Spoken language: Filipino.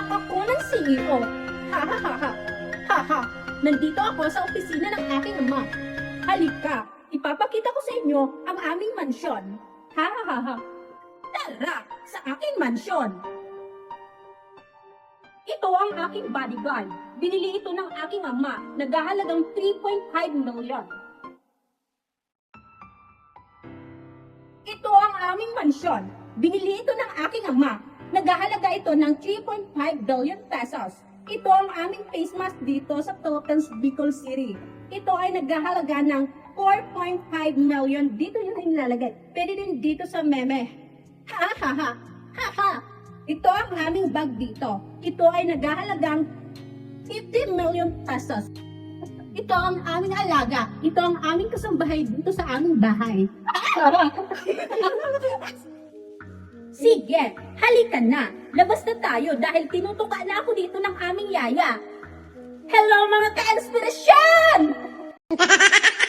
Anak ako ng CEO. Ha ha ha ha. Ha ha. Nandito ako sa opisina ng aking ama. Halika, ipapakita ko sa inyo ang aming mansyon. Ha ha ha ha. Tara, sa aking mansyon. Ito ang aking bodyguard. Binili ito ng aking ama. Naghahalagang 3.5 million. Ito ang aming mansyon. Binili ito ng aking ama. Naghahalaga ito ng 3.5 billion pesos. Ito ang aming face mask dito sa Philippines, Bicol City. Ito ay naghahalaga ng 4.5 million. Dito yun ay nilalagay. Pwede din dito sa meme. Ha ha ha. Ha ha. Ito ang aming bag dito. Ito ay naghahalagang 50 million pesos. Ito ang aming alaga. Ito ang aming kasambahay dito sa aming bahay. Sige, halika na. Labas na tayo dahil tinutuka na ako dito ng aming yaya. Hello mga ka-inspirasyon!